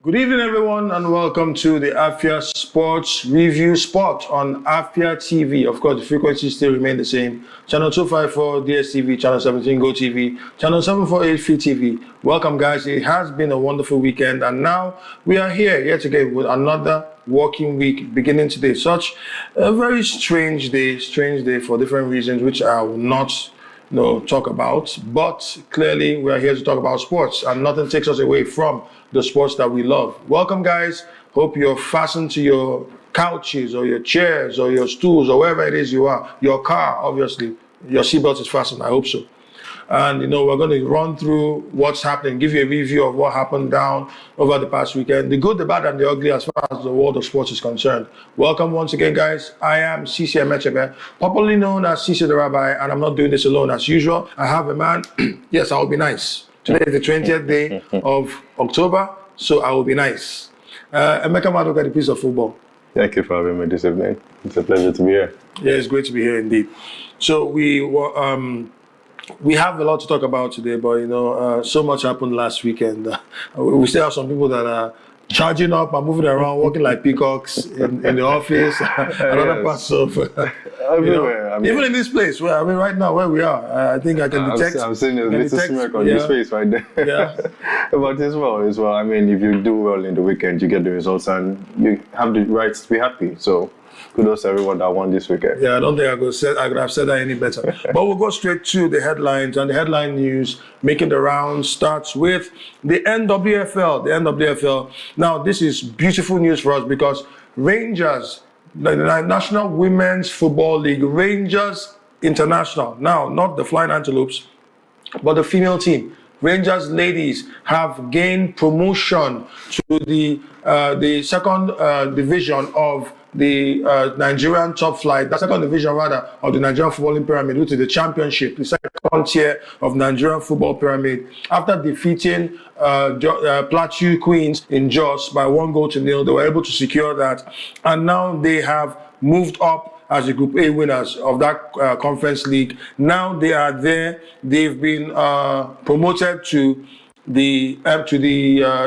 Good evening, everyone, and welcome to the Afia Sports Review Spot on Afia TV. Of course, the frequencies still remain the same. Channel 254 DSTV, Channel 17 Go TV, Channel 748 Free TV. Welcome, guys. It has been a wonderful weekend, and now we are here yet again with another working week beginning today. Such a very strange day for different reasons, which I will not talk about, but clearly we are here to talk about sports, and nothing takes us away from the sports that we love. Welcome, guys. Hope you're fastened to your couches or your chairs or your stools or wherever it is you are. Your car, obviously, your seatbelt is fastened. I hope so. And we're going to run through what's happening, give you a review of what happened down over the past weekend, the good, the bad, and the ugly as far as the world of sports is concerned. Welcome once again, guys. I am CC Emechebe, popularly known as CC the Rabbi, and I'm not doing this alone as usual. I have a man. Yes, I will be nice. Today is the 20th day of October, so I will be nice. Emeka Madoka, the piece of football. Thank you for having me this evening. It's a pleasure to be here. Yeah, it's great to be here indeed. So we have a lot to talk about today, but so much happened last weekend. We still have some people that are charging up and moving around, walking like peacocks in the office and other parts of everywhere. Even in this place where right now where we are, I think I can detect. I'm seeing a little smirk on your face right there. Yeah. But as well. I mean, if you do well in the weekend, you get the results, and you have the rights to be happy. So kudos to everyone that won this weekend. Yeah, I don't think I could have said that any better. But we'll go straight to the headlines, and the headline news making the rounds starts with the NWFL. The NWFL. Now, this is beautiful news for us because Rangers, the National Women's Football League, Rangers International, now not the Flying Antelopes, but the female team, Rangers ladies, have gained promotion to the second division of the Nigerian top flight, the second division rather, of the Nigerian footballing pyramid, which is the championship, the second tier of Nigerian football pyramid, after defeating Plateau Queens in Jos by 1-0. They were able to secure that, and now they have moved up as the Group A winners of that conference league. Now they are there. They've been promoted to the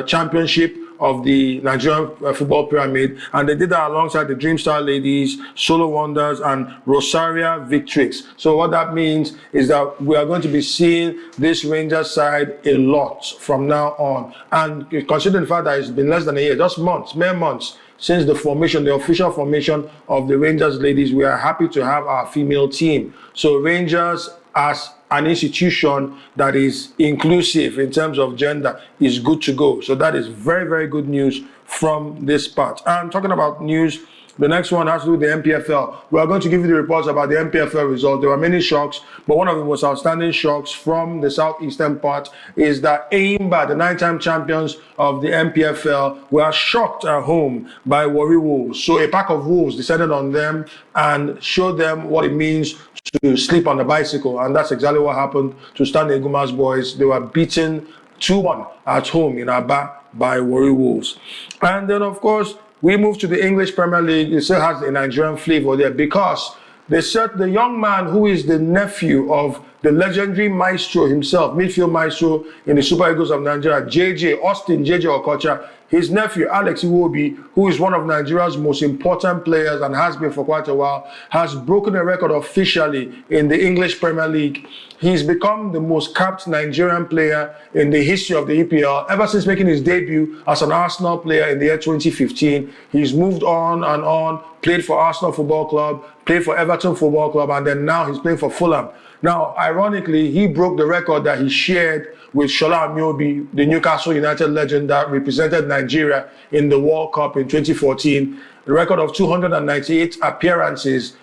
championship of the Nigerian football pyramid, and they did that alongside the Dream Star ladies, Solo Wonders, and Rosaria Victrix. So what that means is that we are going to be seeing this Rangers side a lot from now on. And considering the fact that it's been less than a year, just months, mere months, since the formation, the official formation of the Rangers ladies, we are happy to have our female team. So Rangers, as an institution that is inclusive in terms of gender, is good to go. So that is very, very good news from this part. And talking about news, the next one has to do with the NPFL. We are going to give you the reports about the NPFL results. There were many shocks, but one of the most outstanding shocks from the southeastern part is that Enyimba, the 9-time champions of the NPFL, were shocked at home by Warri Wolves. So a pack of wolves descended on them and showed them what it means to sleep on a bicycle, and that's exactly what happened to Stanley Eguma's boys. They were beaten 2-1 at home in Aba by Warri Wolves. And then, of course, we move to the English Premier League. It still has a Nigerian flavor there because they said the young man who is the nephew of the legendary maestro himself, midfield maestro in the Super Eagles of Nigeria, Austin JJ Okocha, his nephew, Alex Iwobi, who is one of Nigeria's most important players and has been for quite a while, has broken a record officially in the English Premier League. He's become the most capped Nigerian player in the history of the EPL ever since making his debut as an Arsenal player in the year 2015. He's moved on, played for Arsenal Football Club, played for Everton Football Club, and then now he's playing for Fulham. Now, ironically, he broke the record that he shared with Shola Amiobi, the Newcastle United legend that represented Nigeria in the World Cup in 2014. The record of 298 appearances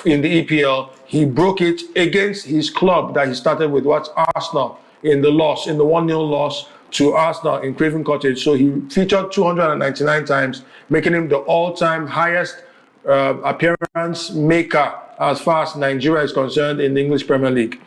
in the EPL. He broke it against his club that he started with, Arsenal, in the 1-0 loss to Arsenal in Craven Cottage. So he featured 299 times, making him the all-time highest appearance maker as far as Nigeria is concerned in the English Premier League.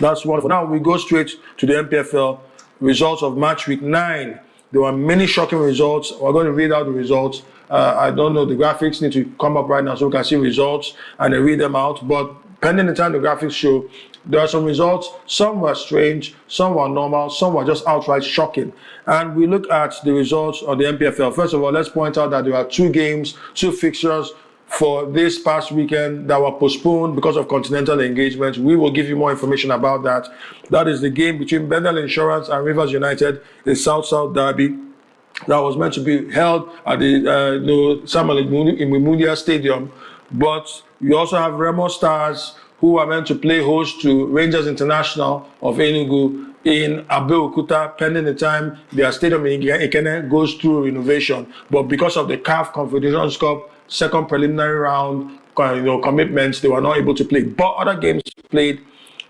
That's wonderful. Now we go straight to the NPFL results of match week 9. There were many shocking results. We're going to read out the results. I don't know, the graphics need to come up right now so we can see results and then read them out. But pending the time the graphics show, there are some results. Some were strange, some were normal, some were just outright shocking. And we look at the results of the NPFL. First of all, let's point out that there are 2 games, 2 fixtures for this past weekend that were postponed because of continental engagements. We will give you more information about that. That is the game between Bendel Insurance and Rivers United, the South-South derby that was meant to be held at the Samuel Imudia Stadium. But you also have Remo Stars, who are meant to play host to Rangers International of Enugu in Abeokuta, pending the time their stadium in Ikene goes through renovation. But because of the CAF Confederations Cup second preliminary round commitments, they were not able to play. But other games played.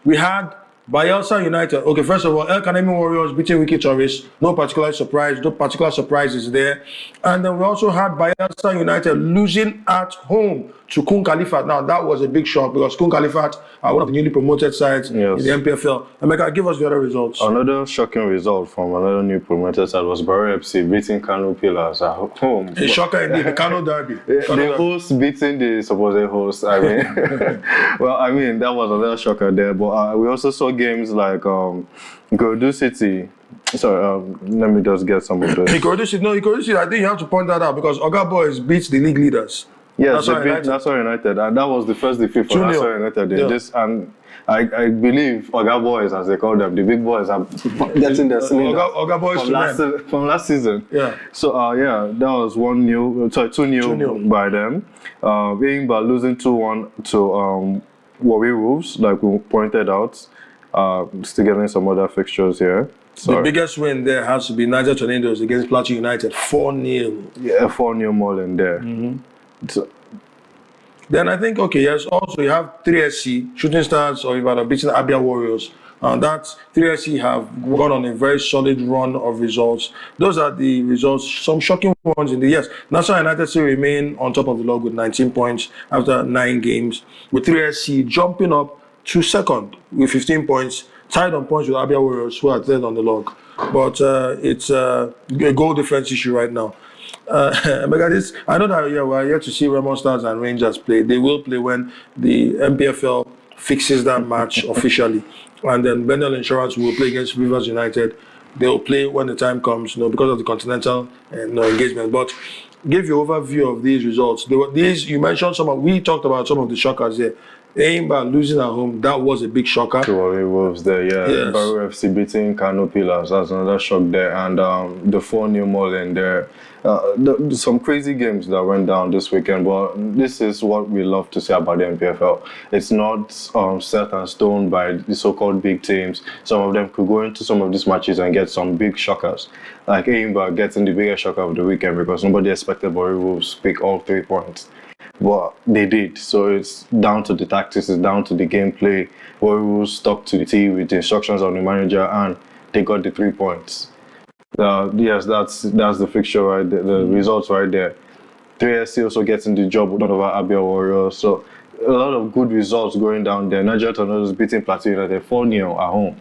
We had Bayelsa United. Okay, first of all, El Kanemi Warriors beating Wiki Tourists. No particular surprises there. And then we also had Bayelsa United losing at home to Kun Khalifat. Now, that was a big shock because Kun Khalifat are one of the newly promoted sides in the NPFL. Emeka, give us the other results. Another shocking result from another new promoted side was Warri FC beating Kano Pillars at home. A shocker indeed, the Kano derby. The host beating the supposed host. I mean, well, I mean, that was another shocker there. But we also saw games like Ikorodu City. Sorry, let me just get some of those. Ikorodu City, I think you have to point that out because Oga Boys beats the league leaders. Yes, they beat Nassau United, and that was the first defeat for Nassau United in this. And I believe Oga Boys, as they call them, the big boys, are getting their cylinder Oga Boys from last season. Yeah. So that was 2-0 by them. Enyimba losing 2-1 to Warri Wolves, like we pointed out. Still getting some other fixtures here. The biggest win there has to be Niger Tornadoes against Plateau United, 4-0. Yeah, 4-0 more than there. So, then I think, yes, also you have 3SC, Shooting Stars or Ibadan beating Afia Warriors. That 3SC have gone on a very solid run of results. Those are the results, some shocking ones in the years. Nassau United still remain on top of the log with 19 points after 9 games, with 3SC jumping up to second with 15 points, tied on points with Afia Warriors, who are third on the log. But it's a goal difference issue right now. I know that we're yet to see Remo Stars and Rangers play. They will play when the NPFL fixes that match officially. And then Bendel Insurance will play against Rivers United. They'll play when the time comes, because of the continental engagement. But give you an overview of these results. You mentioned we talked about some of the shockers there. Enyimba losing at home, that was a big shocker. To Warri Wolves there, yeah. Yes. Warri FC beating Kano Pillars, that's another shock there. And the 4-0 more in there. Some crazy games that went down this weekend, but this is what we love to say about the NPFL. It's not set and stone by the so-called big teams. Some of them could go into some of these matches and get some big shockers. Like Enyimba getting the biggest shocker of the weekend because nobody expected Warri Wolves to pick all 3 points. But they did, so it's down to the tactics, it's down to the gameplay. Warri Wolves stuck to the T with the instructions of the manager and they got the 3 points. Yes, that's the fixture right there, the results right there. 3SC also getting the job with over Afia Warriors, so a lot of good results going down there. Niger Tornadoes beating Plateau United 4-0 at home.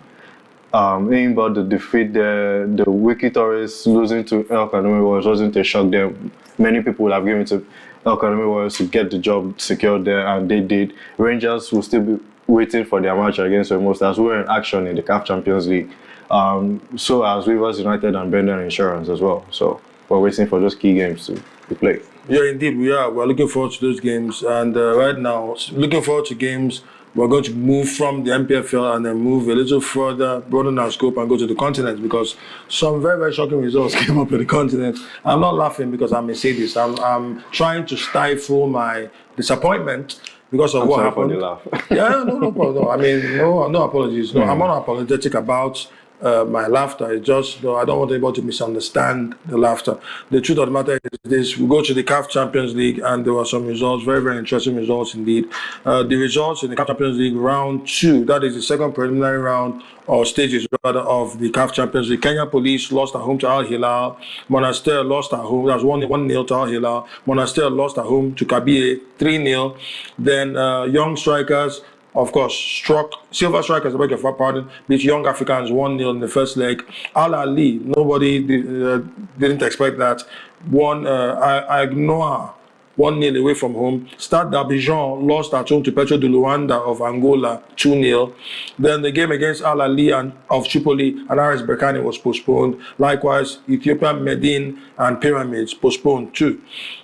Enyimba, the defeat there, the Wiki Tourists losing to El Kanemi Warriors wasn't a shock there. Many people would have given to El Kanemi Warriors to get the job secured there, and they did. Rangers will still be waiting for their match against Remo Stars, who were in action in the CAF Champions League. So as Rivers United and Bendel Insurance as well. So we're waiting for those key games to be played. Yeah, indeed, we are. We're looking forward to those games. And right now, looking forward to games. We're going to move from the NPFL and then move a little further, broaden our scope and go to the continent because some very, very shocking results came up in the continent. I'm not laughing because I may say this. I'm trying to stifle my disappointment because of what happened. For the laugh. Yeah, no problem. No. I mean, no apologies. No, I'm not apologetic about my laughter. It's just, I don't want anybody to misunderstand the laughter. The truth of the matter is this: we go to the CAF Champions League, and there were some results, very, very interesting results indeed. The results in the CAF Champions League round 2, that is the second preliminary round or stages rather of the CAF Champions League. Kenya Police lost at home to Al Hilal. Monastir lost at home. That was 1-0 to Al Hilal. Monastir lost at home to Kabie 3-0. Then Young Strikers, of course, Silver Strikers, I beg your pardon, beat Young Africans 1-0 in the first leg. Al Ali, nobody didn't expect that. Won Agnoa 1-0 away from home. Stade d'Abidjan lost at home to Petro de Luanda of Angola, 2-0. Then the game against Al Ahly of Tripoli and RS Berkane was postponed. Likewise, Ethiopian Medin and Pyramids postponed too.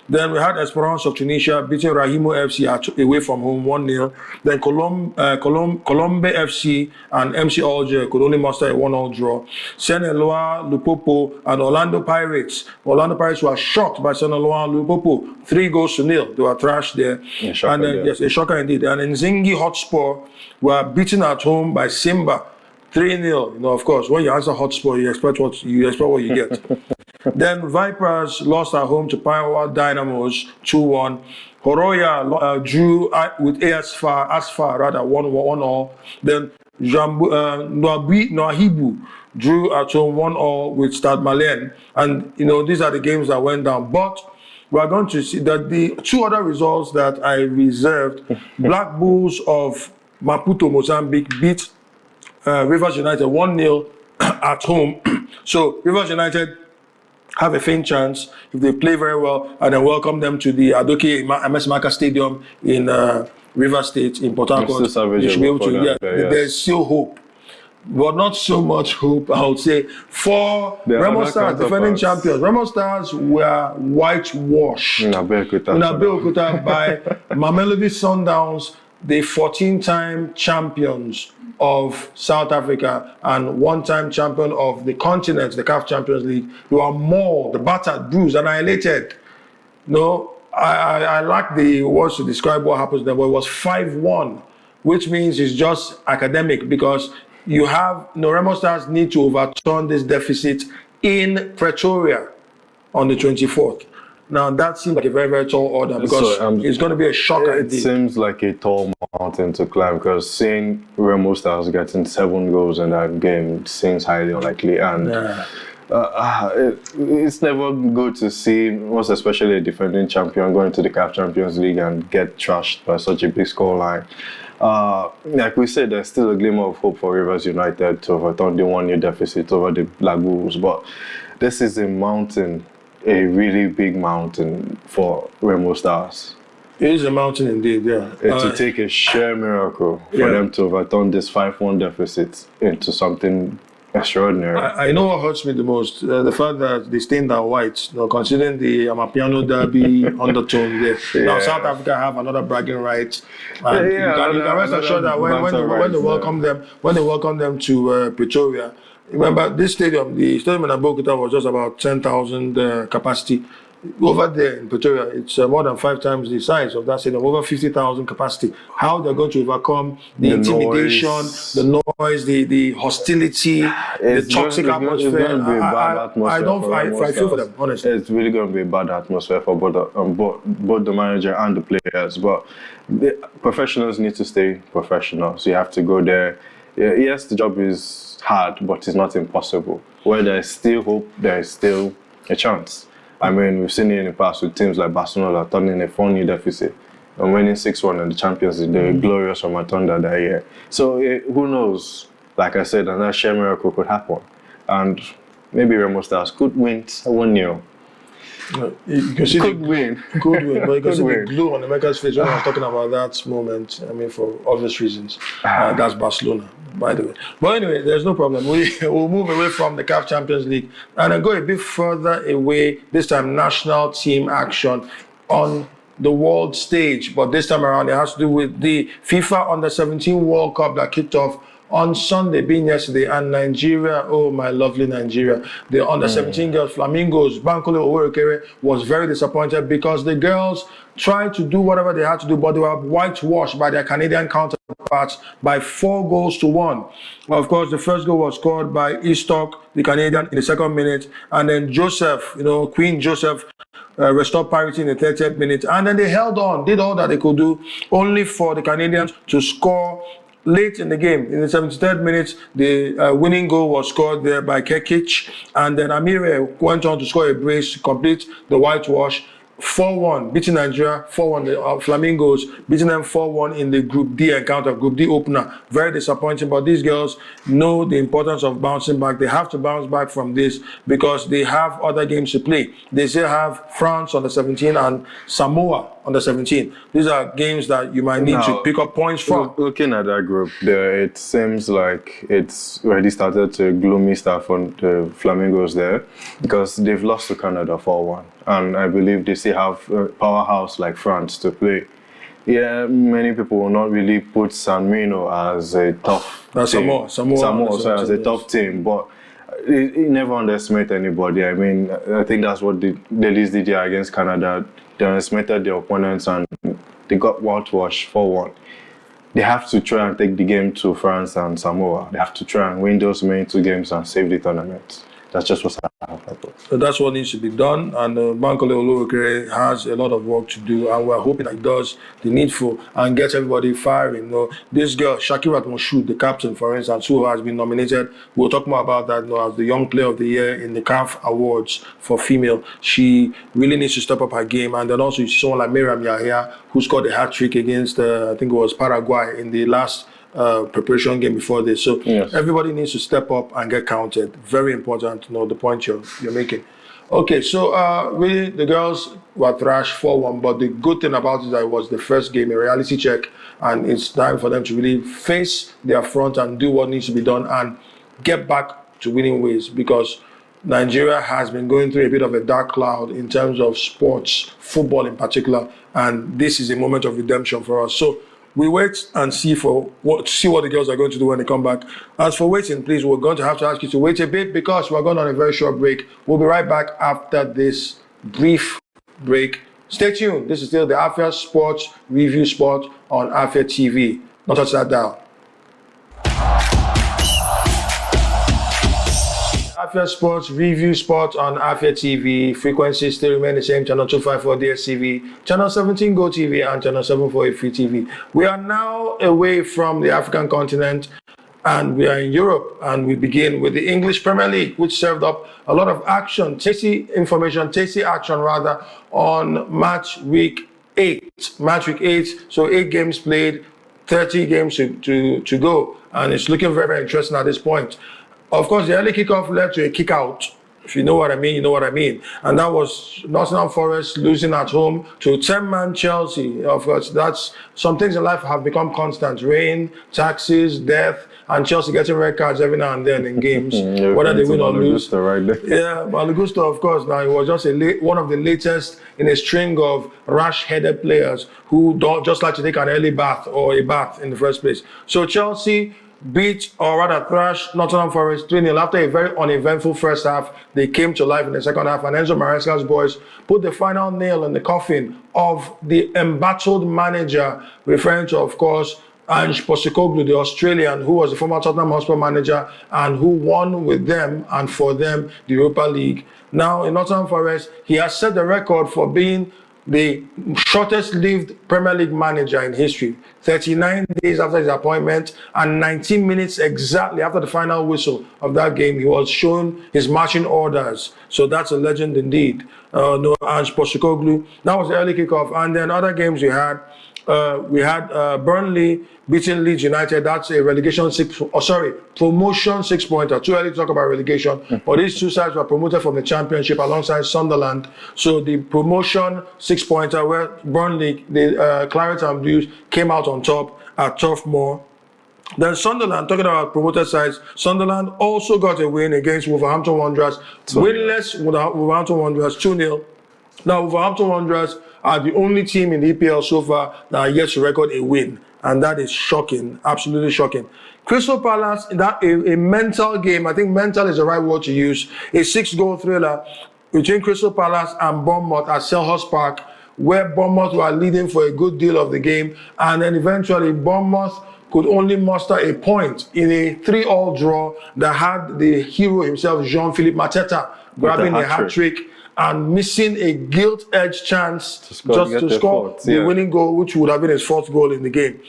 Then we had Esperance of Tunisia beating Rahimo FC away from home, 1-0. Then Colombe FC and MC Alger could only muster a 1-1 draw. Saint-Eloi, Lupopo and Orlando Pirates. Orlando Pirates were shocked by Saint-Eloi and Lupopo, 3-0. They were thrashed there. And then, yes, a shocker indeed. And Nzingi Hotspur were beaten at home by Simba, 3-0. You know, of course, when you answer Hotspur, you expect what you get. Then Vipers lost at home to Power Dynamos, 2-1. Horoya drew with Asfar 1-1. Then Noahibu drew at home 1-1 with Stade Malien. And, you know, these are the games that went down. But we are going to see that the two other results that I reserved, Black Bulls of Maputo, Mozambique beat Rivers United 1-0 at home. So Rivers United have a faint chance if they play very well, and then welcome them to the Adoke Amesimaka Stadium in River State in Port Harcourt. They should be able to, there's still hope. But not so much hope, I would say, for Remo Stars, defending champions. Remo Stars were whitewashed in Abeokuta by Mamelodi Sundowns, the 14-time champions of South Africa and one-time champion of the continent, the CAF Champions League. They were mauled, battered, bruised, annihilated. No, I lack the words to describe what happens there, but it was 5-1, which means it's just academic because you have, Remo Stars need to overturn this deficit in Pretoria on the 24th. Now, that seems like a very, very tall order because it's going to be a shocker. It seems like a tall mountain to climb because seeing Remo Stars getting 7 goals in that game seems highly unlikely. And it's never good to see, most especially a defending champion, going to the CAF Champions League and get trashed by such a big scoreline. Like we said, there's still a glimmer of hope for Rivers United to overturn the 1-0 deficit over the Black Bulls, but this is a mountain, a really big mountain for Remo Stars. It is a mountain indeed, yeah. It will take a sheer miracle for them to overturn this 5-1 deficit into something extraordinary. I know what hurts me the most, the fact that they stained our white, considering the Amapiano Derby undertone there. Now South Africa have another bragging right. And you can rest assured that when they welcome them to Pretoria, remember this stadium, the stadium in Abeokuta was just about 10,000 capacity. Over there in Pretoria, it's more than 5 times the size of that stadium, over 50,000 capacity. How they're going to overcome the intimidation, the noise, the hostility, the toxic atmosphere. I feel for them, honestly. It's really going to be a bad atmosphere for both the manager and the players. But the professionals need to stay professional. So you have to go there. Yes, the job is hard, but it's not impossible. Where there is still hope, there is still a chance. I mean, we've seen it in the past with teams like Barcelona turning a 4-0 deficit and winning 6-1 in the Champions League. They were glorious from Matunda that year. So who knows? Like I said, another sheer miracle could happen. And maybe Remo Stars could win 1-0. You can see could win, but you can see the glow on the maker's face when I was talking about that moment. I mean, for obvious reasons. That's Barcelona, by the way. But anyway, there's no problem. We'll move away from the CAF Champions League and then go a bit further away, this time national team action on the world stage. But this time around, it has to do with the FIFA Under-17 World Cup that kicked off on Sunday, being yesterday, and Nigeria, oh my lovely Nigeria, the under-17 girls, Flamingoes, Bankole Oworokere was very disappointed because the girls tried to do whatever they had to do, but they were whitewashed by their Canadian counterparts by 4-1. Well, of course, the first goal was scored by Eastok, the Canadian, in the 2nd minute, and then Joseph, Queen Joseph, restored parity in the 30th minute, and then they held on, did all that they could do, only for the Canadians to score late in the game. In the 73rd minute, the winning goal was scored there by Kekic, and then Amire went on to score a brace to complete the whitewash. 4-1, beating Nigeria 4-1. The Flamingoes beating them 4-1 in the Group D encounter, Group D opener. Very disappointing, but these girls know the importance of bouncing back. They have to bounce back from this because they have other games to play. They still have France under 17 and Samoa under 17. These are games that you might need to pick up points from. Looking at that group there, it seems like it's already started to gloomy start for the Flamingos there because they've lost to Canada 4-1. And I believe they still have a powerhouse like France to play. Yeah, many people will not really put San Marino as a tough team. Samoa as a tough team, but you never underestimate anybody. I mean, I think that's what the ladies did here against Canada. They underestimated their opponents and they got whitewashed 4-1. They have to try and take the game to France and Samoa. They have to try and win those main 2 games and save the tournament. That's just what's happening. So that's what needs to be done, and Bankole Oluokere has a lot of work to do, and we're hoping that he does the needful and gets everybody firing. You know, this girl, Shakirat Moshood, the captain, for instance, who has been nominated, we'll talk more about that, as the Young Player of the Year in the CAF Awards for female. She really needs to step up her game, and then also you see someone like Miriam Yahya, who scored a hat-trick against, I think it was Paraguay in the last preparation game before this. So everybody needs to step up and get counted. Very important to know the point you're making. Okay, so really the girls were thrashed 4-1, but the good thing about it is that it was the first game, a reality check, and it's time for them to really face their front and do what needs to be done and get back to winning ways, because Nigeria has been going through a bit of a dark cloud in terms of sports, football in particular, and this is a moment of redemption for us. So we wait and see what the girls are going to do when they come back. As for waiting, please, we're going to have to ask you to wait a bit because we're going on a very short break. We'll be right back after this brief break. Stay tuned. This is still the Afia Sports Review Sport on Afia TV. Not touch that dial. Afia Sports Review Sport on Afia TV. Frequencies still remain the same. Channel 254 DSTV, Channel 17 Go TV, and Channel 748 Free TV. We are now away from the African continent and we are in Europe, and we begin with the English Premier League, which served up a lot of action, tasty action on match week 8. So 8 games played, 30 games to go, and it's looking very, very interesting at this point. Of course, the early kickoff led to a kick out. If you know what I mean, you know what I mean. And that was Nottingham Forest losing at home to 10-man Chelsea. Of course, that's some things in life have become constant. Rain, taxes, death, and Chelsea getting red cards every now and then in games, whether they win or lose. Right there. Yeah, Malagusto, of course, now it was just one of the latest in a string of rash-headed players who don't just like to take an early bath or a bath in the first place. So Chelsea beat, or rather thrashed, Nottingham Forest 3-0 after a very uneventful first half. They came to life in the second half, and Enzo Maresca's boys put the final nail in the coffin of the embattled manager, referring to, of course, Ange Postecoglou, the Australian, who was the former Tottenham Hotspur manager and who won with them and for them the Europa League. Now in Nottingham Forest, he has set the record for being the shortest-lived Premier League manager in history. 39 days after his appointment and 19 minutes exactly after the final whistle of that game, he was shown his marching orders. So that's a legend indeed. No, Ange Postecoglou. That was the early kickoff. And then other games we had Burnley beating Leeds United. That's a promotion 6-pointer. Too early to talk about relegation. But these two sides were promoted from the Championship alongside Sunderland. So the promotion 6-pointer, where Burnley, the Claret and Blues, came out on top at Turf Moor. Then Sunderland, talking about promoted sides, Sunderland also got a win against Wolverhampton Wanderers. Winless Wolverhampton Wanderers 2-0. Now Wolverhampton Wanderers are the only team in the EPL so far that are yet to record a win. And that is shocking, absolutely shocking. Crystal Palace, a mental game, I think mental is the right word to use, a 6-goal thriller between Crystal Palace and Bournemouth at Selhurst Park, where Bournemouth were leading for a good deal of the game. And then eventually Bournemouth could only muster a point in a 3-3 draw that had the hero himself, Jean-Philippe Mateta, grabbing a hat-trick and missing a gilt-edged chance to score the winning goal, which would have been his 4th goal in the game.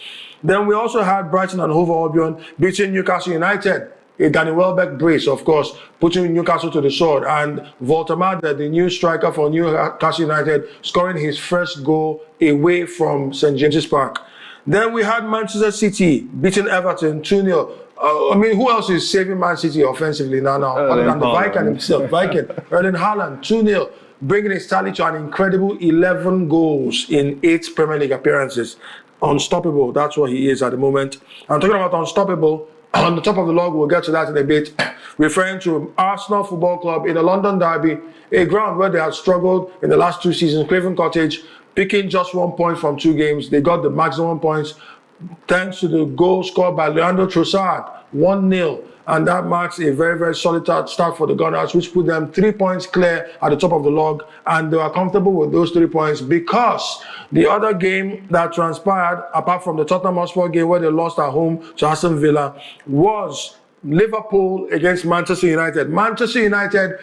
Then we also had Brighton and Hove Albion beating Newcastle United a Danny Welbeck brace, of course, putting Newcastle to the sword, and Voltemade, the new striker for Newcastle United, scoring his first goal away from St James's Park. Then we had Manchester City beating Everton 2-0. I mean, who else is saving Man City offensively now? Other than the Viking himself, Erling Haaland, 2-0, bringing his tally to an incredible 11 goals in 8 Premier League appearances. Unstoppable, that's what he is at the moment. I'm talking about unstoppable. On the top of the log, we'll get to that in a bit. Referring to Arsenal Football Club in the London Derby, a ground where they had struggled in the last 2 seasons, Craven Cottage, picking just 1 point from 2 games. They got the maximum points thanks to the goal scored by Leandro Trossard, 1-0. And that marks a very, very solid start for the Gunners, which put them 3 points clear at the top of the log. And they were comfortable with those 3 points because the other game that transpired, apart from the Tottenham Hotspur game where they lost at home to Aston Villa, was Liverpool against Manchester United. Manchester United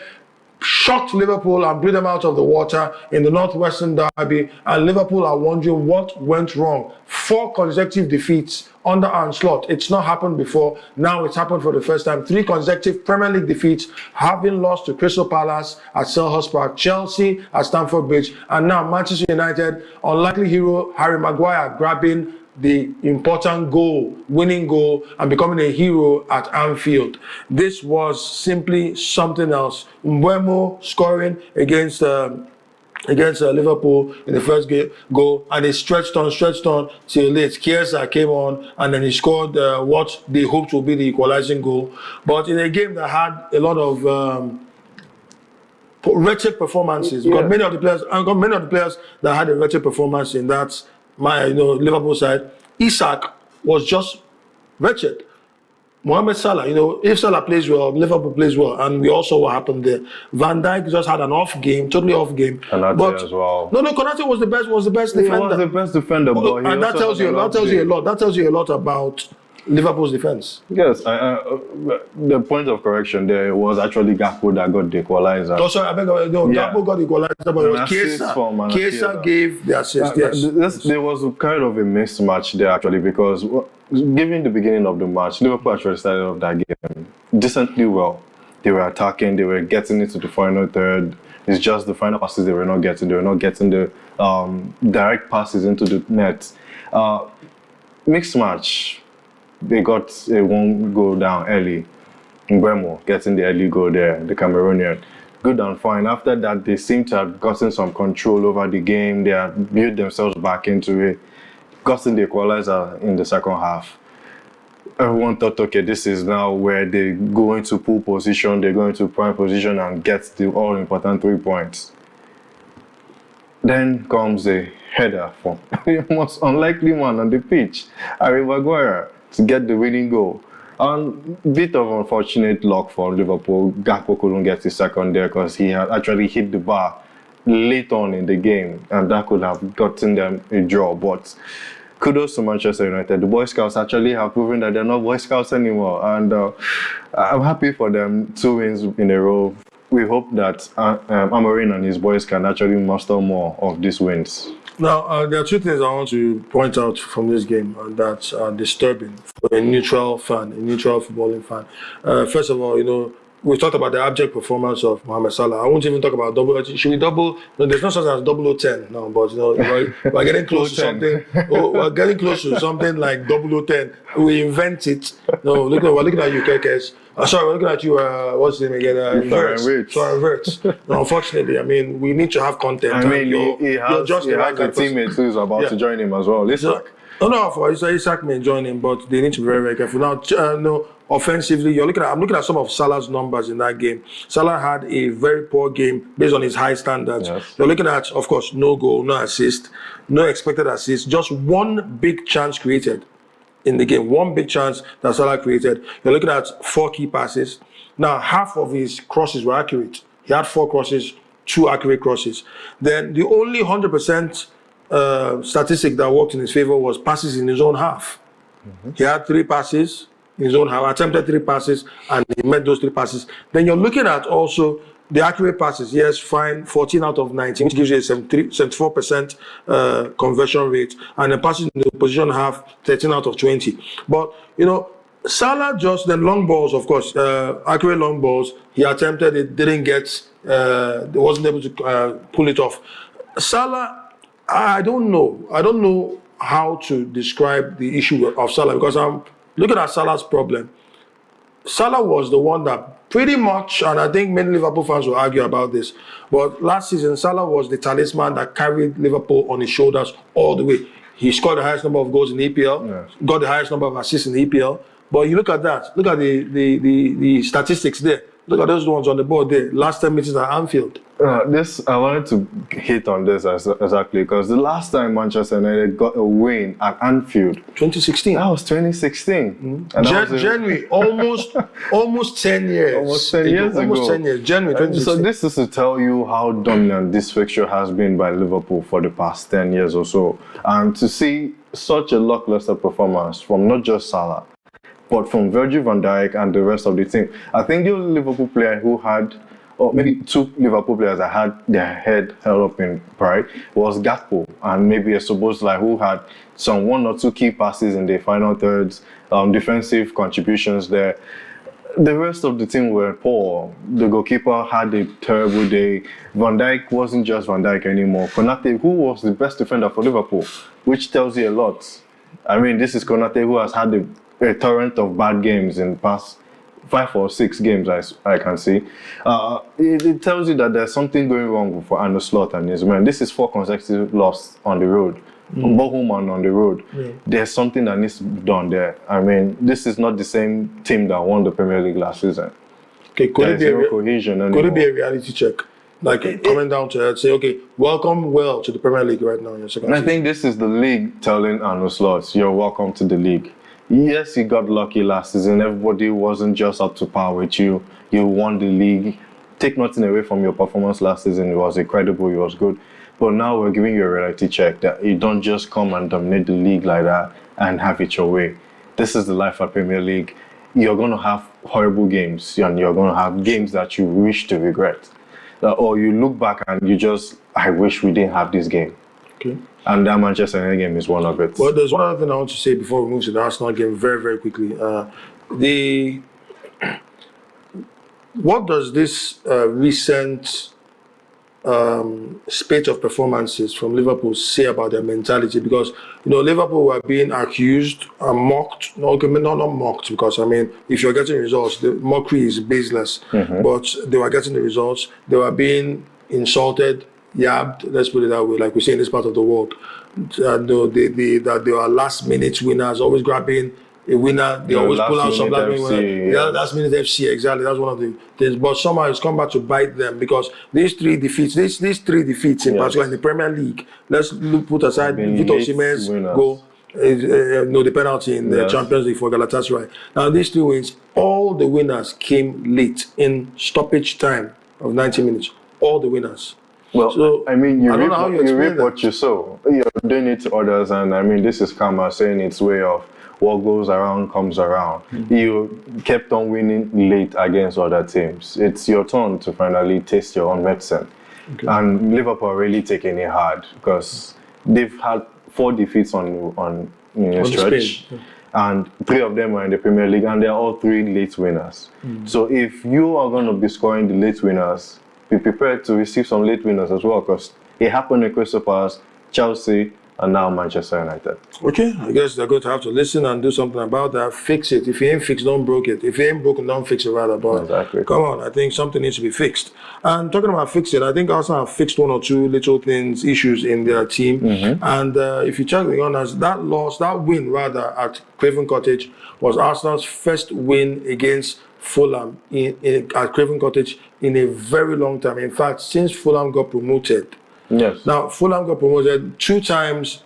shocked Liverpool and blew them out of the water in the Northwestern Derby, and Liverpool are wondering what went wrong. 4 consecutive defeats under Arne Slot. It's not happened before. Now it's happened for the first time. 3 consecutive Premier League defeats, having lost to Crystal Palace at Selhurst Park, Chelsea at Stamford Bridge, and now Manchester United, unlikely hero Harry Maguire grabbing the important winning goal, and becoming a hero at Anfield. This was simply something else. Mbeumo scoring against Liverpool in the first goal, and they stretched on till late. Chiesa came on, and then he scored what they hoped would be the equalizing goal. But in a game that had a lot of wretched performances, because many of the players that had a wretched performance in that Liverpool side, Isak was just wretched. Mohamed Salah, if Salah plays well, Liverpool plays well, and we all saw what happened there. Van Dijk just had an totally off game. Konate as well. No, Konate was the best defender. He was the best defender, but and that tells you a lot. That tells you a lot about Liverpool's defense. Yes, the point of correction there was actually Gakpo that got the equalizer. Oh, sorry, Gakpo got the equalizer, but it was Chiesa gave the assist. Yes. There was kind of a mismatch there actually, because given the beginning of the match, Liverpool actually started off that game decently well. They were attacking, they were getting into the final third. It's just the final passes they were not getting. They were not getting the direct passes into the net. Mixed match. They got a 1 goal down early. Mbeumo getting the early goal there, the Cameroonian. Good and fine. After that, they seem to have gotten some control over the game. They have built themselves back into it. Gotten the equalizer in the second half. Everyone thought, okay, this is now where they go into pole position, they go into prime position and get the all-important 3 points. Then comes a header from the most unlikely man on the pitch, Harry Maguire, to get the winning goal. And bit of unfortunate luck for Liverpool. Gakpo couldn't get his second there because he had actually hit the bar late on in the game, and that could have gotten them a draw. But kudos to Manchester United. The Boy Scouts actually have proven that they're not Boy Scouts anymore, and I'm happy for them. 2 wins in a row. We hope that Amorim and his boys can actually muster more of these wins. Now, there are 2 things I want to point out from this game that are disturbing for a neutral footballing fan. First of all, we talked about the abject performance of Mohamed Salah. I won't even talk about double. Should we double? No, there's no such as 0010. No, but we're getting close to something. We're getting close to something like 0010. We invent it. No, we're looking at you, Kekes. Sorry, we're looking at you. What's his name again? Verts. No, unfortunately, I mean, we need to have content. I mean, he has a teammate who's about to join him as well. Isak. No, Isak may join him, but they need to be very, very careful. Now, offensively, I'm looking at some of Salah's numbers in that game. Salah had a very poor game based on his high standards. Yes. You're looking at, of course, no goal, no assist, no expected assist, just 1 big chance created in the game. 1 big chance that Salah created. You're looking at 4 key passes. Now, half of his crosses were accurate. He had 4 crosses, 2 accurate crosses. Then the only 100% statistic that worked in his favor was passes in his own half. Mm-hmm. He had 3 passes in his own half, attempted 3 passes, and he made those 3 passes. Then you're looking at also the accurate passes. Yes, fine, 14 out of 19, which gives you a 74% conversion rate, and the passes in the opposition half, 13 out of 20. But Salah just the long balls, of course, accurate long balls. He attempted it, didn't get, wasn't able to pull it off. Salah, I don't know. I don't know how to describe the issue of Salah because I'm looking at Salah's problem. Salah was the one that pretty much, and I think many Liverpool fans will argue about this, but last season Salah was the talisman that carried Liverpool on his shoulders all the way. He scored the highest number of goals in the EPL, got the highest number of assists in the EPL. But you look at that, look at the statistics there. Look at those ones on the board there. Last 10 minutes at Anfield. I wanted to hit on this exactly because the last time Manchester United got a win at Anfield, 2016. That was 2016. And January, almost 10 years. Almost 10 years ago. Almost 10 years. January 2016. So this is to tell you how dominant this fixture has been by Liverpool for the past 10 years or so. And to see such a lackluster performance from not just Salah, but from Virgil van Dijk and the rest of the team. I think the only Liverpool player who had, or maybe two Liverpool players that had their head held up in pride was Gakpo and maybe a Szoboszlai who had some one or two key passes in the final thirds, defensive contributions there. The rest of the team were poor. The goalkeeper had a terrible day. Van Dijk wasn't just Van Dijk anymore. Konate, who was the best defender for Liverpool, which tells you a lot. I mean, this is Konate who has had a torrent of bad games in the past 5 or 6 games, I can see. It tells you that there's something going wrong for Arne Slot and his men. This is 4 consecutive losses on the road, both home and on the road. There's something that needs to be done there. I mean, this is not the same team that won the Premier League last season. Okay, could it be a reality check? Like coming down to it, say, okay, welcome to the Premier League right now in your second season. I think this is the league telling Arne Slot, you're welcome to the league. Yes, you got lucky last season. Everybody wasn't just up to par with you. You won the league. Take nothing away from your performance last season. It was incredible. It was good. But now we're giving you a reality check that you don't just come and dominate the league like that and have it your way. This is the life of Premier League. You're going to have horrible games and you're going to have games that you wish to regret. Or you look back and you just, I wish we didn't have this game. Okay. And that Manchester United game is one of it. Well, there's one other thing I want to say before we move to the Arsenal game very, very quickly. What does this recent spate of performances from Liverpool say about their mentality? Because, Liverpool were being accused and mocked. No, not mocked, because, I mean, if you're getting results, the mockery is baseless. But they were getting the results. They were being insulted, yabbed, let's put it that way, like we say in this part of the world. That they are last-minute winners, always grabbing a winner. They always pull out some last-minute winner. Yeah, last-minute FC, exactly. That's one of the things. But somehow it's come back to bite them because these three defeats in particular in the Premier League, let's put aside Victor Osimhen's goal, the penalty in the Champions League for Galatasaray. Now, these 3 wins, all the winners came late in stoppage time of 90 minutes. All the winners. Well, so, I mean, you reap what you sow. You're doing it to others, and I mean, this is karma saying its way of what goes around comes around. You kept on winning late against other teams. It's your turn to finally taste your own medicine. Okay. And Liverpool are really taking it hard because they've had 4 defeats on stretch, and 3 of them are in the Premier League, and they're all 3 late winners. So if you are going to be scoring the late winners, be prepared to receive some late winners as well, because it happened in Crystal Palace, Chelsea, and now Manchester United. Okay, I guess they're going to have to listen and do something about that. Fix it. If you ain't fixed, don't broke it. If you ain't broken, don't fix it rather. But exactly. Come on, I think something needs to be fixed. And talking about fixing, I think Arsenal have fixed 1 or 2 little things, issues in their team. And if you check the honors, that win at Craven Cottage was Arsenal's first win against Fulham at Craven Cottage in a very long time. In fact, since Fulham got promoted. Yes. Now, Fulham got promoted 2 times.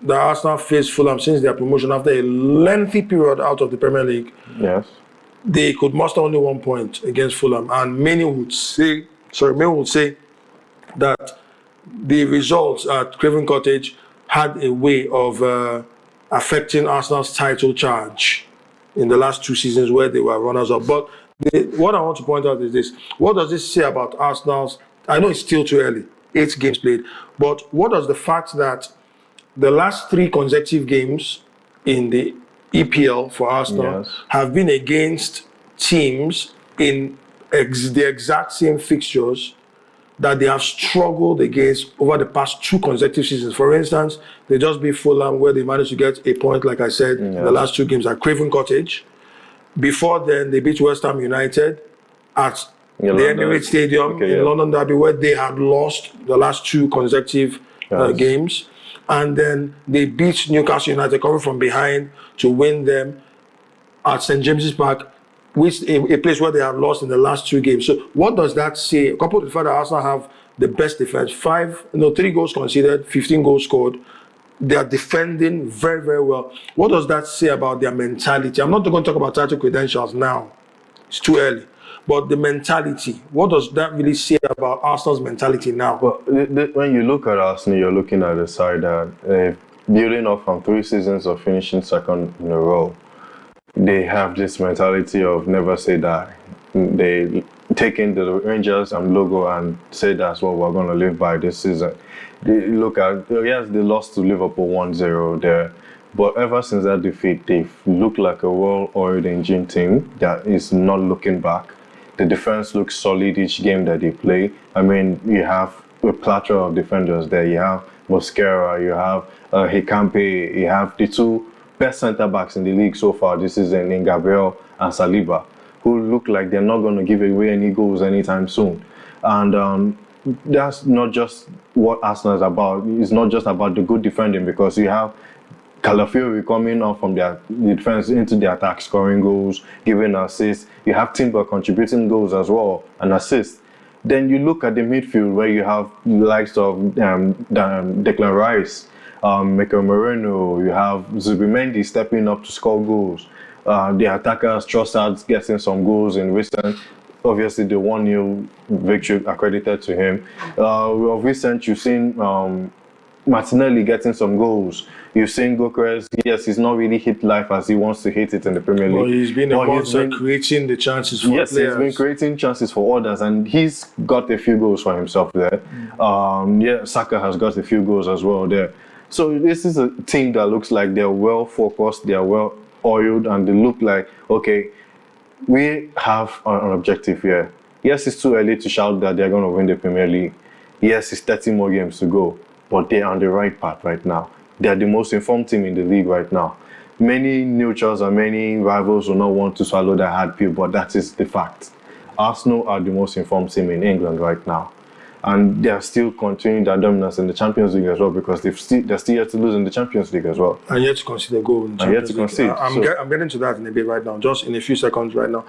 The Arsenal faced Fulham since their promotion after a lengthy period out of the Premier League. Yes. They could muster only 1 point against Fulham, and many would say that the results at Craven Cottage had a way of affecting Arsenal's title charge in the last 2 seasons where they were runners-up. But what I want to point out is this. What does this say about Arsenal's... I know it's still too early, 8 games played, but what does the fact that the last 3 consecutive games in the EPL for Arsenal Yes. have been against teams in the exact same fixtures that they have struggled against over the past 2 consecutive seasons. For instance, they just beat Fulham, where they managed to get a point, like I said, in the last 2 games at Craven Cottage. Before then, they beat West Ham United at the Emirates Stadium in London Derby, where they had lost the last 2 consecutive games. And then they beat Newcastle United coming from behind to win them at St. James's Park, which a place where they have lost in the last 2 games. So what does that say? Coupled with the fact that Arsenal have the best defense, 3 goals conceded, 15 goals scored. They are defending very, very well. What does that say about their mentality? I'm not going to talk about title credentials now. It's too early. But the mentality, what does that really say about Arsenal's mentality now? Well, when you look at Arsenal, you're looking at a side that building up from 3 seasons of finishing second in a row. They have this mentality of never say die. They take in the Rangers and logo and say that's what we're going to live by this season. They look at, yes, they lost to Liverpool 1-0 there. But ever since that defeat, they've looked like a well-oiled engine team that is not looking back. The defense looks solid each game that they play. I mean, you have a plethora of defenders there. You have Mosquera, you have Hikampe, you have the 2 best centre-backs in the league so far this season in Gabriel and Saliba, who look like they're not going to give away any goals anytime soon. And that's not just what Arsenal is about. It's not just about the good defending, because you have Calafiori coming off from the defense into the attack, scoring goals, giving assists. You have Timber contributing goals as well, and assists. Then you look at the midfield, where you have the likes of Declan Rice, Mikel Moreno, you have Zubimendi stepping up to score goals. The attackers, Trossard getting some goals in recent. Obviously, the 1-0 victory accredited to him. Of recent, you've seen Martinelli getting some goals. You've seen Gokres, yes, he's not really hit life as he wants to hit it in the Premier League. Well, he's been a monster creating the chances for players. Yes, he's been creating chances for others, and he's got a few goals for himself there. Saka has got a few goals as well there. So this is a team that looks like they're well focused, they're well oiled, and they look like, okay, we have an objective here. Yes, it's too early to shout that they're going to win the Premier League. Yes, it's 30 more games to go, but they're on the right path right now. They're the most informed team in the league right now. Many neutrals and many rivals will not want to swallow that hard pill, but that is the fact. Arsenal are the most informed team in England right now. And they are still continuing their dominance in the Champions League as well, because they're still yet to lose in the Champions League as well. And yet to concede a goal in the Champions League. I'm getting to that in a bit right now, just in a few seconds right now.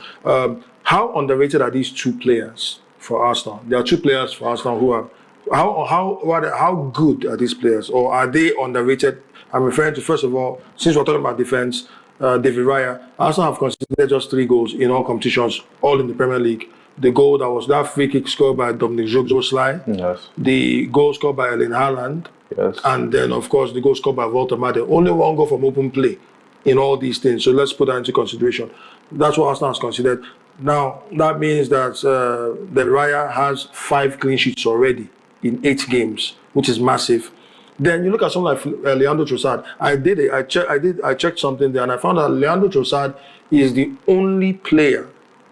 How underrated are these 2 players for Arsenal? There are 2 players for Arsenal who are... How good are these players, or are they underrated? I'm referring to, first of all, since we're talking about defense, David Raya. Arsenal have conceded just 3 goals in all competitions, all in the Premier League. The goal that was that free kick scored by Dominic Szoboszlai, yes. The goal scored by Erling Haaland, yes. And then, of course, the goal scored by Walter Madden. Only 1 goal from open play in all these things. So let's put that into consideration. That's what Arsenal has considered. Now, that means that the Raya has 5 clean sheets already in 8 games, which is massive. Then you look at someone like Leandro Trossard. I checked something there, and I found out Leandro Trossard is the only player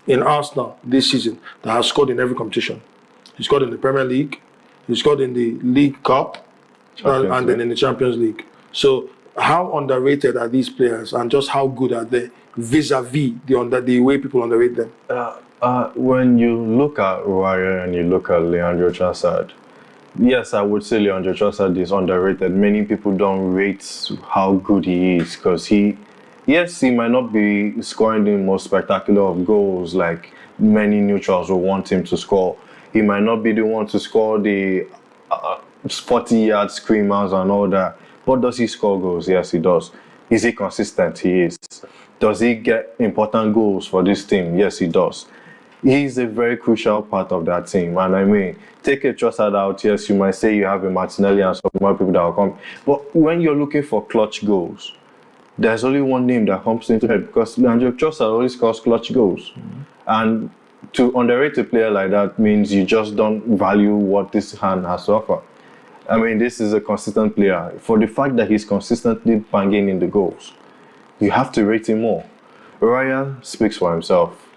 in Arsenal this season that has scored in every competition. He scored in the Premier League, he scored in the League Cup, and then in the Champions League. So how underrated are these players, and just how good are they vis-a-vis the way people underrate them? When you look at Raya and you look at Leandro Trossard, yes, I would say Leandro Trossard is underrated. Many people don't rate how good he is, because he might not be scoring the most spectacular of goals like many neutrals will want him to score. He might not be the one to score the 40-yard screamers and all that. But does he score goals? Yes, he does. Is he consistent? He is. Does he get important goals for this team? Yes, he does. He's a very crucial part of that team. And I mean, take a Trossard out, yes, you might say you have a Martinelli and some more people that will come. But when you're looking for clutch goals, there's only one name that comes into head, because Leandro Trossard always scores clutch goals. Mm-hmm. And to underrate a player like that means you just don't value what this hand has to offer. I mean, this is a consistent player. For the fact that he's consistently banging in the goals, you have to rate him more. Raya speaks for himself.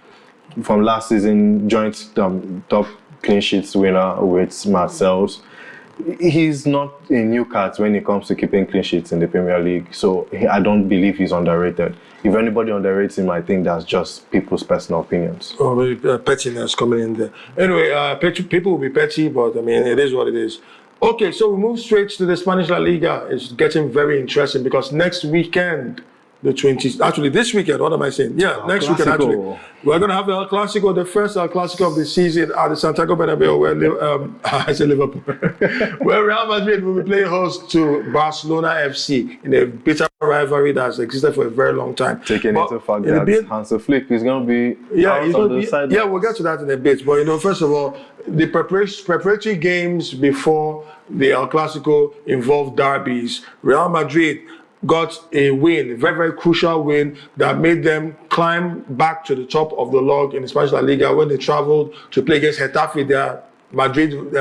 From last season, joint top clean sheets winner with Marcel's. He's not a new cat when it comes to keeping clean sheets in the Premier League, so I don't believe he's underrated. If anybody underrates him, I think that's just people's personal opinions. Oh, pettiness coming in there. Anyway, people will be petty, but I mean, it is what it is. Okay, so we move straight to the Spanish La Liga. It's getting very interesting because next weekend, the 20th, actually this weekend, what am I saying? Yeah, next weekend actually. We're going to have the El Clasico, the first El Clasico of the season at the Santiago Bernabeu, where I say Liverpool, where Real Madrid will be playing host to Barcelona FC in a bitter rivalry that has existed for a very long time. Taking into fact that Hansi Flick is going to be yeah, we'll get to that in a bit. But, you know, first of all, the preparatory games before the El Clasico involved derbies. Real Madrid got a win, a very, very crucial win that made them climb back to the top of the log in the Spanish La Liga when they traveled to play against Getafe, their Madrid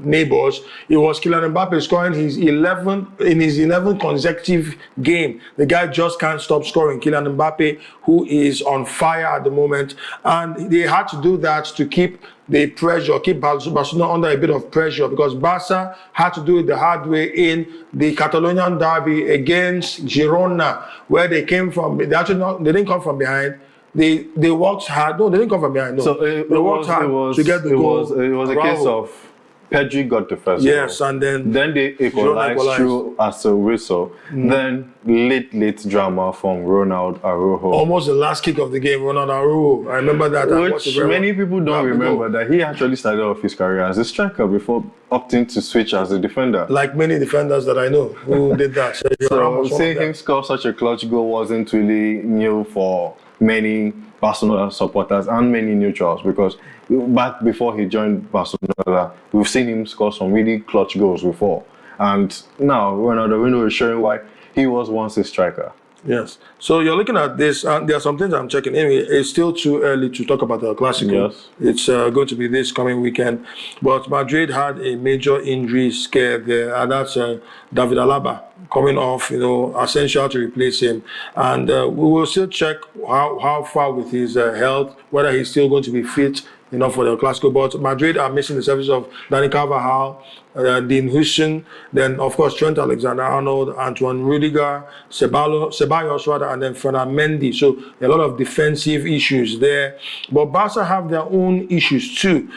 neighbors. It was Kylian Mbappe scoring his 11th consecutive game. The guy just can't stop scoring. Kylian Mbappe, who is on fire at the moment, and they had to do that to keep the pressure, keep Barcelona under a bit of pressure, because Barca had to do it the hard way in the Catalonian derby against Girona, where they came from. They didn't come from behind. They worked hard. No, they didn't come from behind. No, they worked hard to get the goal. It was a case of Pedri got the first goal. Yes, and then they equalized through Asuriso. Then late drama from Ronald Araujo. Almost the last kick of the game, Ronald Araujo. I remember that. Which many people don't remember that he actually started off his career as a striker before opting to switch as a defender. Like many defenders that I know who did that. So seeing him score such a clutch goal wasn't really new for many Barcelona supporters and many neutrals, because back before he joined Barcelona, we've seen him score some really clutch goals before. And now, when the window is showing why he was once a striker. Yes. So you're looking at this, and there are some things I'm checking. Anyway, it's still too early to talk about the Clasico. Yes. It's going to be this coming weekend. But Madrid had a major injury scare there, and that's David Alaba coming off, essential to replace him. And we will still check how far with his health, whether he's still going to be fit enough for the Clasico. But Madrid are missing the service of Dani Carvajal, Dean Huijsen, then of course Trent Alexander-Arnold, Antoine Rudiger, Ceballos rather, and then Ferland Mendy. So a lot of defensive issues there. But Barca have their own issues too.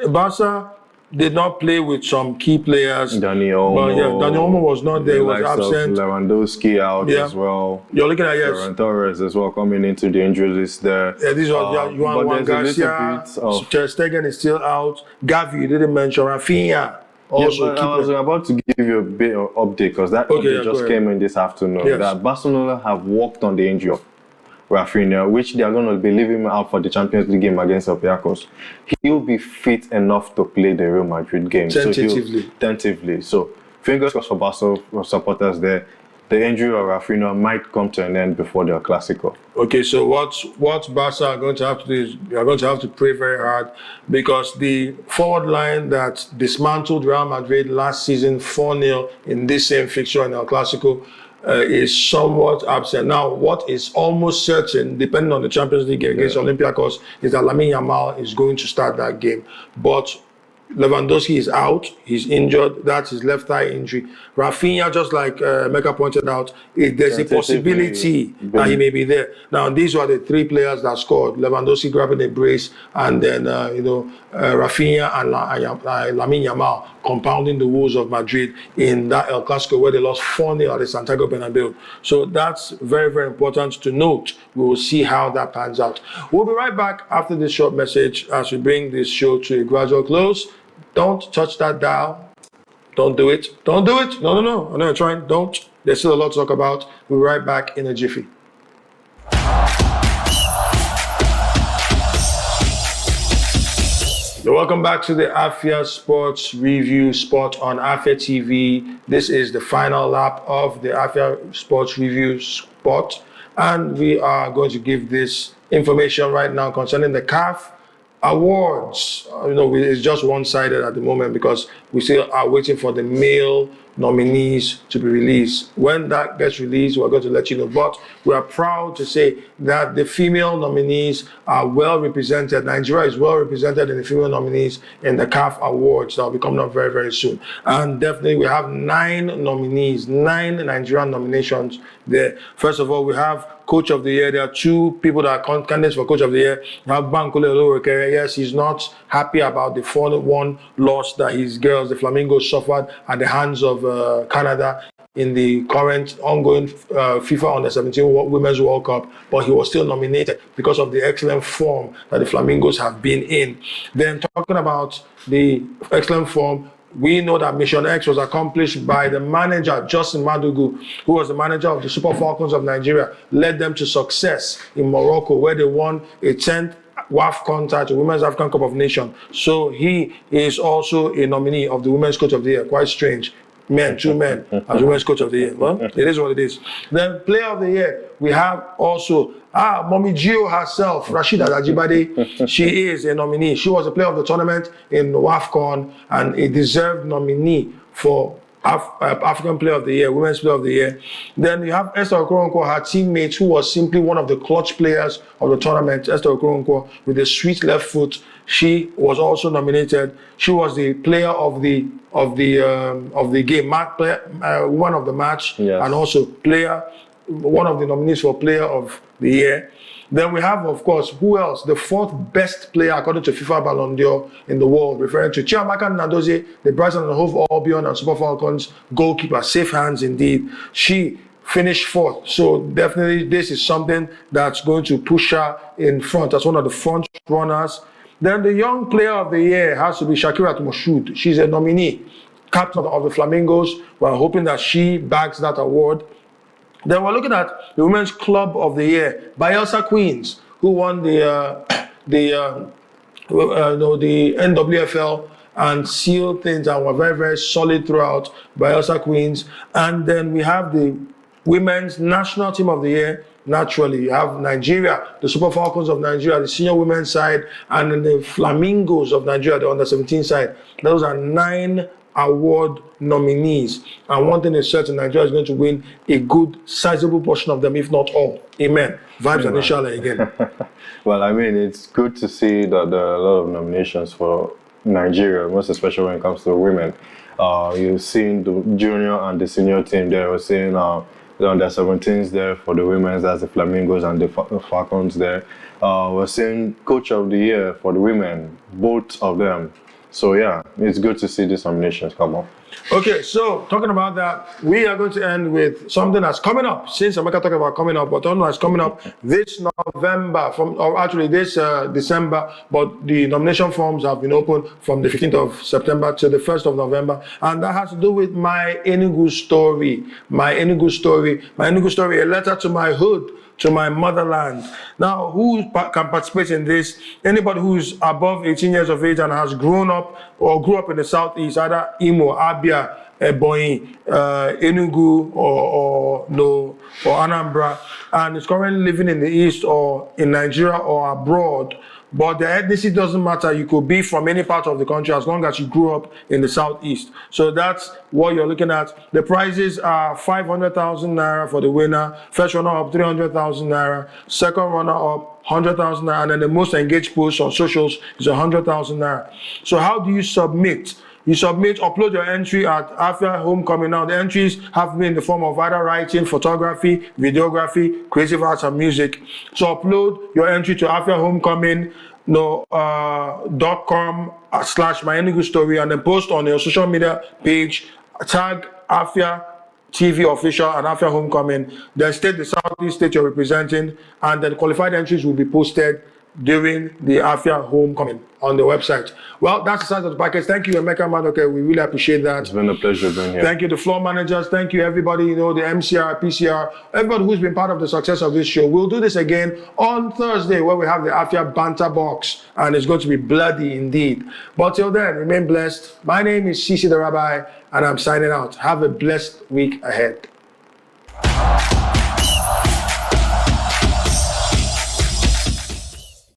Barca did not play with some key players. Dani Olmo was not there, he was absent. Lewandowski out as well. You're looking at, Ferran Torres as well coming into the injury list there. Yeah, these are Juan Garcia, Ter Stegen is still out. Gavi, you didn't mention. Rafinha. Also, I was about to give you a bit of update, because that update just came in this afternoon. Yes. That Barcelona have worked on the injury of Rafinha, which they are going to be leaving him out for the Champions League game against Olympiacos. He'll be fit enough to play the Real Madrid game. Tentatively. So fingers crossed for Barcelona supporters there. The injury of Rafinha might come to an end before the Clasico. Okay, so what Barca are going to have to do is they are going to have to pray very hard, because the forward line that dismantled Real Madrid last season 4-0 in this same fixture in El Clasico is somewhat absent. Now, what is almost certain, depending on the Champions League game against Olympiacos, is that Lamine Yamal is going to start that game. But Lewandowski is out. He's injured. That's his left thigh injury. Rafinha, just like Mecca pointed out, there's a possibility that he may be there. Now, these were the three players that scored. Lewandowski grabbing a brace, and then Rafinha and Lamine Yamal compounding the woes of Madrid in that El Clasico where they lost 4-0 at the Santiago Bernabeu. So that's very, very important to note. We will see how that pans out. We'll be right back after this short message as we bring this show to a gradual close. Don't touch that dial. Don't do it. Don't do it. No. I know you're trying. Don't. There's still a lot to talk about. We'll be right back in a jiffy. Welcome back to the Afia Sports Review Spot on Afia TV. This is the final lap of the Afia Sports Review Spot, and we are going to give this information right now concerning the CAF Awards, it's just one-sided at the moment because we still are waiting for the male nominees to be released. When that gets released, we're going to let you know. But we are proud to say that the female nominees are well represented. Nigeria is well represented in the female nominees in the CAF Awards that will be coming up very, very soon. And definitely we have 9 nominees, 9 Nigerian nominations there. First of all, we have Coach of the Year. There are 2 people that are candidates for Coach of the Year. We have Bankole Olorokere. Yes, he's not happy about the 4-1 loss that his girls, the Flamingoes, suffered at the hands of Canada in the current ongoing FIFA Under-17 Women's World Cup, but he was still nominated because of the excellent form that the Flamingos have been in. Then talking about the excellent form, we know that Mission X was accomplished by the manager, Justin Madugu, who was the manager of the Super Falcons of Nigeria, led them to success in Morocco, where they won a 10th WAFCON title, Women's African Cup of Nations. So he is also a nominee of the Women's Coach of the Year. Quite strange. 2 men as Women's Coach of the Year. Well, it is what it is. Then Player of the Year, we have also Mommy Gio herself, Rashida Ajibade. She is a nominee. She was a player of the tournament in WAFCON and a deserved nominee for African Player of the Year, Women's Player of the Year. Then you have Esther Okoronkwo, her teammate, who was simply one of the clutch players of the tournament. Esther Okoronkwo with a sweet left foot. She was also nominated. She was the player of the game, woman of the match, yes, and also one of the nominees for Player of the Year. Then we have, of course, who else? The 4th best player according to FIFA Ballon d'Or in the world, referring to Chiamaka Nnadozie, the Brighton and Hove Albion and Super Falcons goalkeeper. Safe hands indeed. She finished 4th. So definitely this is something that's going to push her in front as one of the front runners. Then the Young Player of the Year has to be Shakirat Moshood. She's a nominee, captain of the Flamingos. We're hoping that she bags that award. Then we're looking at the Women's Club of the Year, Bayelsa Queens, who won the NWFL and sealed things and were very, very solid throughout. Bayelsa Queens. And then we have the Women's National Team of the Year. Naturally, you have Nigeria, the Super Falcons of Nigeria, the senior women's side, and then the Flamingos of Nigeria, the under-17 side. Those are 9 award nominees. And one thing is certain, Nigeria is going to win a good, sizable portion of them, if not all. Amen. Vibes and inshallah again. Well, I mean, it's good to see that there are a lot of nominations for Nigeria, most especially when it comes to women. You've seen the junior and the senior team there. We're seeing the under-17s there for the women, that's the Flamingos and the Falcons there. We're seeing Coach of the Year for the women, both of them. So yeah, it's good to see these nominations come up. Okay, so talking about that, we are going to end with something that's coming up. Since America talking about coming up, but something that's coming up this November, this December, but the nomination forms have been opened from the 15th of September to the 1st of November, and that has to do with my Enugu story. My Enugu story, a letter to my hood, to my motherland. Now, who can participate in this? Anybody who's above 18 years of age and has grown up or grew up in the southeast, either Imo, Abia, Ebonyi, Enugu, or Anambra, and is currently living in the east or in Nigeria or abroad. But the ethnicity doesn't matter. You could be from any part of the country as long as you grew up in the southeast. So that's what you're looking at. The prizes are 500,000 naira for the winner. First runner up 300,000 naira. Second runner up 100,000 naira. And then the most engaged post on socials is 100,000 naira. So how do you submit? You upload your entry at Afia Homecoming. Now, the entries have been in the form of either writing, photography, videography, creative arts, and music. So upload your entry to Afia Homecoming .com/myenugu-story and then post on your social media page, tag Afia TV official and Afia Homecoming. Then state the Southeast state you're representing, and then qualified entries will be posted during the Afia Homecoming on the website. Well, that's the size of the package. Thank you, Emeka Madoke. We really appreciate that. It's been a pleasure being here. Thank you, the floor managers. Thank you, everybody, the MCR, PCR, everybody who's been part of the success of this show. We'll do this again on Thursday where we have the Afia Banter Box, and it's going to be bloody indeed. But till then, remain blessed. My name is Sisi the Rabbi, and I'm signing out. Have a blessed week ahead.